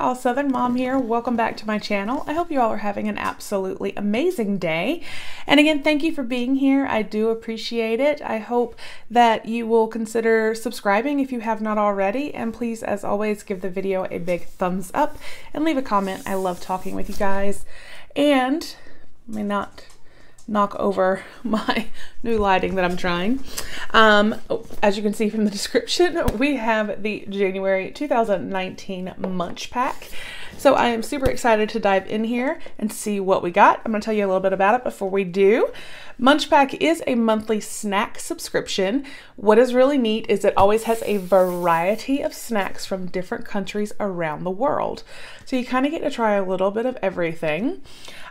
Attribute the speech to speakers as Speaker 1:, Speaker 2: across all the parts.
Speaker 1: All Southern Mom here. Welcome back to my channel. I hope you all are having an absolutely amazing day. And again, thank you for being here. I do appreciate it. I hope that you will consider subscribing if you have not already. And please, as always, give the video a big thumbs up and leave a comment. I love talking with you guys. And let me not knock over my new lighting that I'm trying. As you can see from the description, we have the January 2019 MunchPak. So I am super excited to dive in here and see what we got. I'm going to tell you a little bit about it before we do. MunchPak is a monthly snack subscription. What is really neat is it always has a variety of snacks from different countries around the world. So you kind of get to try a little bit of everything.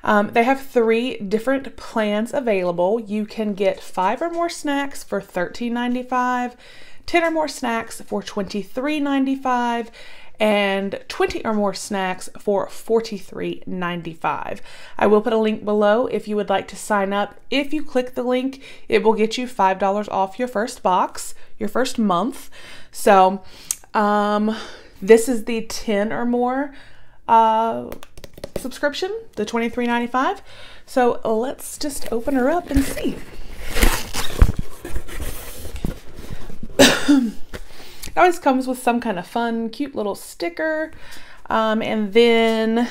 Speaker 1: They have 3 different plans available. You can get 5 or more snacks for $13.95, 10 or more snacks for $23.95, and 20 or more snacks for $43.95. I will put a link below if you would like to sign up. If you click the link, it will get you $5 off your first box, your first month. So this is the 10 or more subscription, the $23.95. So let's just open her up and see. It always comes with some kind of fun, cute little sticker, and then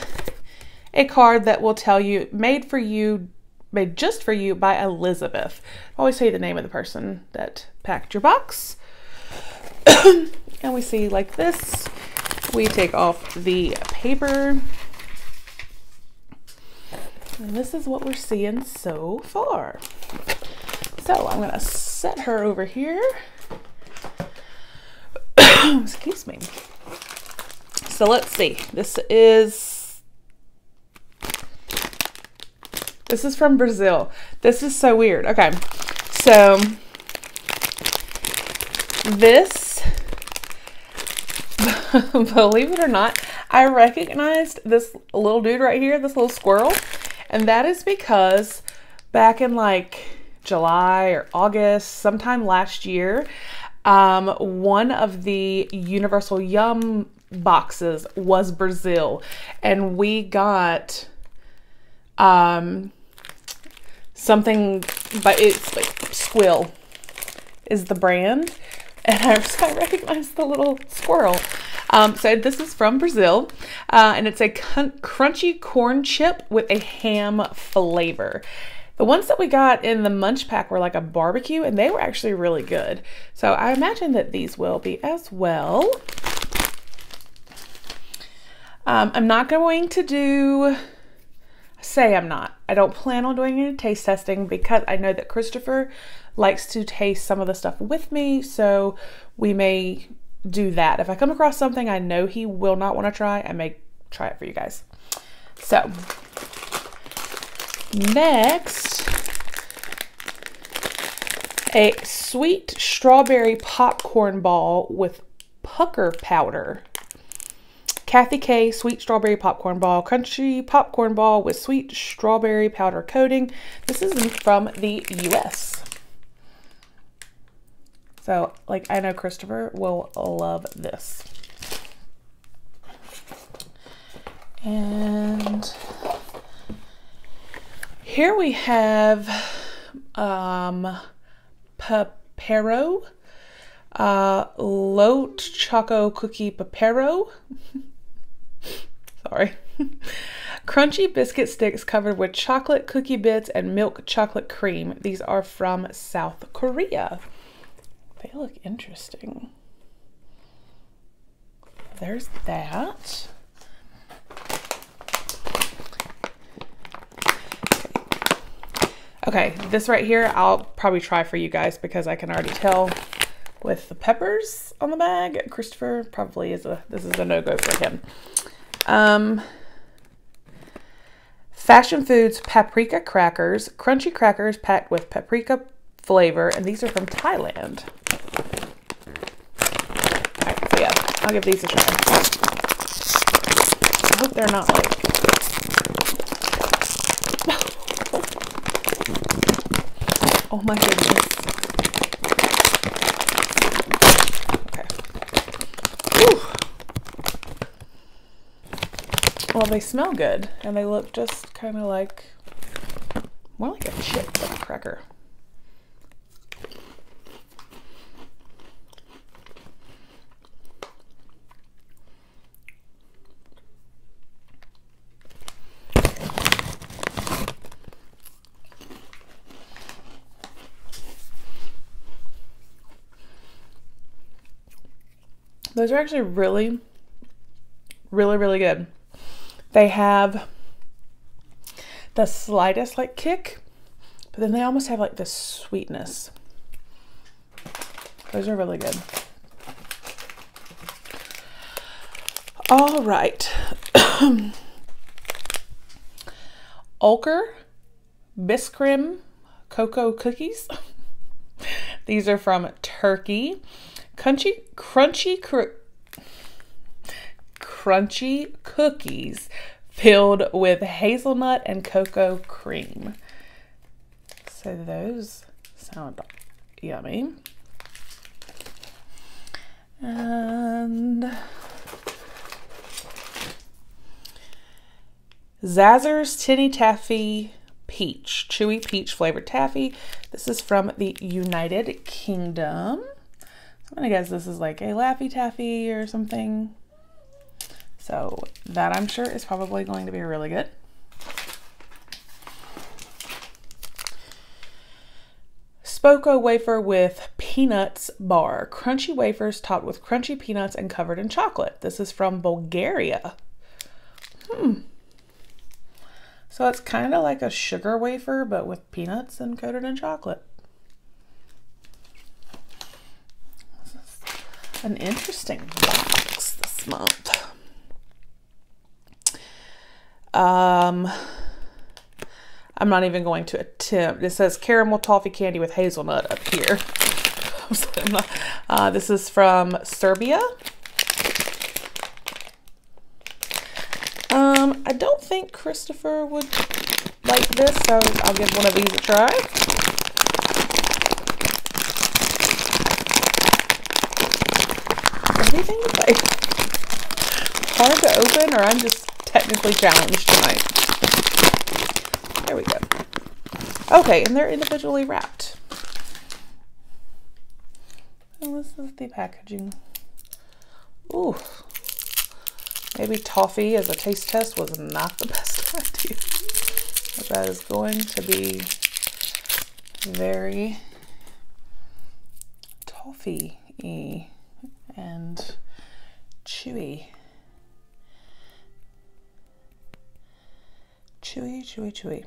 Speaker 1: a card that will tell you, made just for you by Elizabeth. I always say the name of the person that packed your box. And we see like this. We take off the paper. And this is what we're seeing so far. So I'm gonna set her over here. Excuse me. So let's see. This is from Brazil. This is so weird. Okay. So this, believe it or not, I recognized this little dude right here, this little squirrel. And that is because back in like July or August, sometime last year, one of the Universal Yum boxes was Brazil, and we got something, but it's like Squill is the brand, and I recognized the little squirrel. So this is from Brazil, and it's a crunchy corn chip with a ham flavor. The ones that we got in the MunchPak were like a barbecue, and they were actually really good. So I imagine that these will be as well. I'm not going to do, I don't plan on doing any taste testing because I know that Christopher likes to taste some of the stuff with me, so we may do that. If I come across something I know he will not want to try, I may try it for you guys. So next, a sweet strawberry popcorn ball with pucker powder. Kathy K sweet strawberry popcorn ball, crunchy popcorn ball with sweet strawberry powder coating. This is from the US. So, like, I know Christopher will love this. And here we have Papero, Lote Choco Cookie Papero. Sorry. Crunchy biscuit sticks covered with chocolate cookie bits and milk chocolate cream. These are from South Korea. They look interesting. There's that. Okay, this right here, I'll probably try for you guys because I can already tell with the peppers on the bag. Christopher probably this is a no-go for him. Fashion Foods paprika crackers, crunchy crackers packed with paprika flavor, and these are from Thailand. All right, so yeah, I'll give these a try. I hope they're not like oh my goodness. Okay. Whew. Well, they smell good, and they look just kind of like, more like a chip than a cracker. Those are actually really, really, really good. They have the slightest like kick, but then they almost have like this sweetness. Those are really good. All right. Ulker Biscrim cocoa cookies. These are from Turkey. Crunchy cookies filled with hazelnut and cocoa cream. So those sound yummy. And Zazzer's Tinny Taffy Peach, chewy peach flavored taffy. This is from the United Kingdom. I'm gonna guess this is like a Laffy Taffy or something. So that I'm sure is probably going to be really good. Spoko wafer with peanuts bar. Crunchy wafers topped with crunchy peanuts and covered in chocolate. This is from Bulgaria. So it's kind of like a sugar wafer, but with peanuts and coated in chocolate. This is an interesting box this month. I'm not even going to attempt. It says caramel toffee candy with hazelnut up here. This is from Serbia. I don't think Christopher would like this, so I'll give one of these a try. Everything is like hard to open, or I'm just technically challenged tonight. There we go. Okay, and they're individually wrapped. And this is the packaging. Ooh. Maybe toffee as a taste test was not the best idea. But that is going to be very toffee-y and chewy. Chewy, chewy, chewy.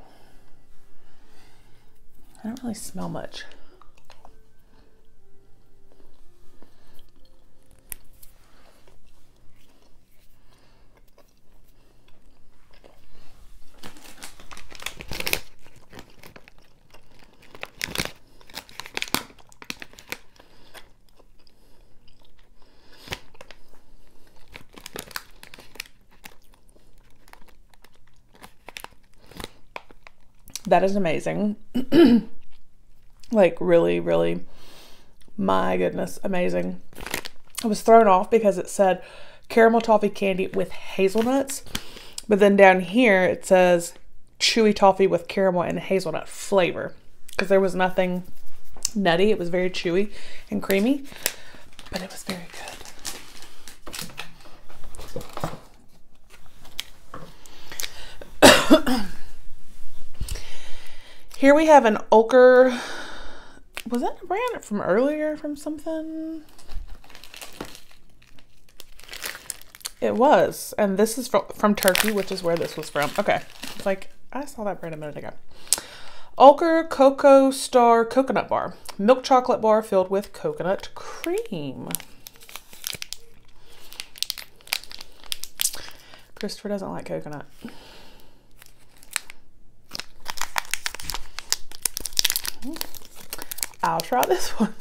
Speaker 1: I don't really smell much. That is amazing. Like really, really, my goodness, amazing. I was thrown off because it said caramel toffee candy with hazelnuts, but then down here it says chewy toffee with caramel and hazelnut flavor, because there was nothing nutty. It was very chewy and creamy, but it was very good. Here we have an Ulker. Was that a brand from earlier from something? It was. And this is from Turkey, which is where this was from. Okay. It's like, I saw that brand a minute ago. Ulker Cocoa Star Coconut Bar. Milk chocolate bar filled with coconut cream. Christopher doesn't like coconut. I'll try this one.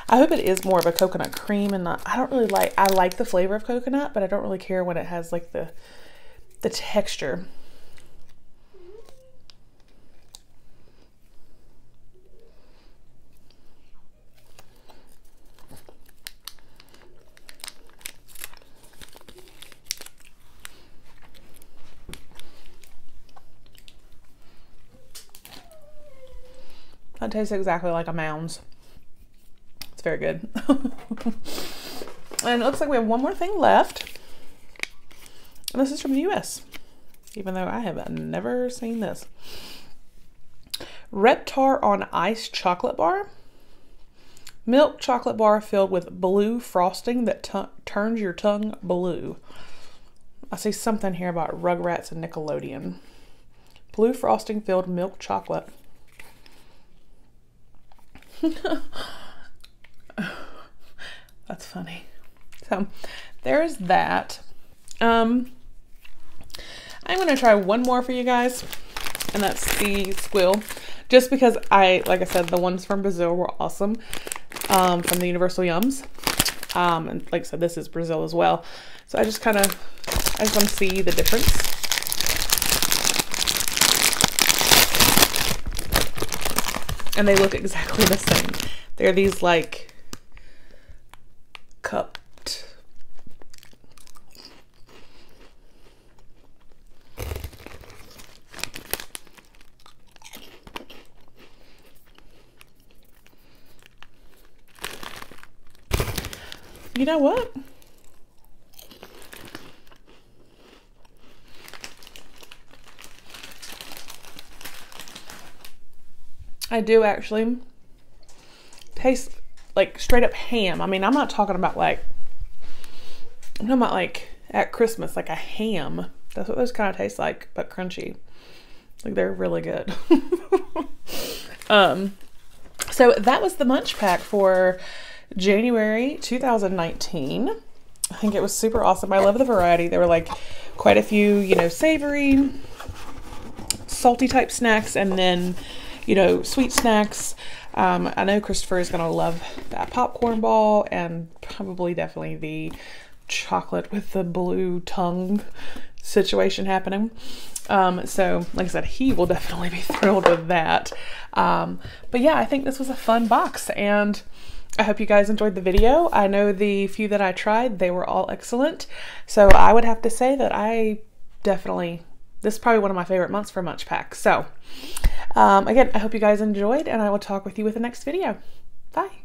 Speaker 1: I hope it is more of a coconut cream and not, I don't really like, I like the flavor of coconut, but I don't really care when it has like the texture. That tastes exactly like a Mounds. It's very good. And it looks like we have one more thing left. And this is from the US, even though I have never seen this. Reptar on Ice chocolate bar. Milk chocolate bar filled with blue frosting that turns your tongue blue. I see something here about Rugrats and Nickelodeon. Blue frosting filled milk chocolate. That's funny. So there's that. I'm going to try one more for you guys, and that's the squill. Just because like I said, the ones from Brazil were awesome, from the Universal Yums. And like I said, this is Brazil as well. So I just want to see the difference. And they look exactly the same. They're these like cupped. You know what? I do actually taste like straight up ham. I mean, I'm not talking about like at Christmas, like a ham. That's what those kind of taste like, but crunchy. Like they're really good. So that was the Munch Pack for January 2019. I think it was super awesome. I love the variety. There were like quite a few, you know, savory, salty type snacks, and then, you know, sweet snacks. I know Christopher is gonna love that popcorn ball, and probably definitely the chocolate with the blue tongue situation happening. So like I said, he will definitely be thrilled with that. But yeah, I think this was a fun box, and I hope you guys enjoyed the video. I know the few that I tried, they were all excellent. So I would have to say that this is probably one of my favorite months for MunchPak. So again, I hope you guys enjoyed, and I will talk with you with the next video. Bye.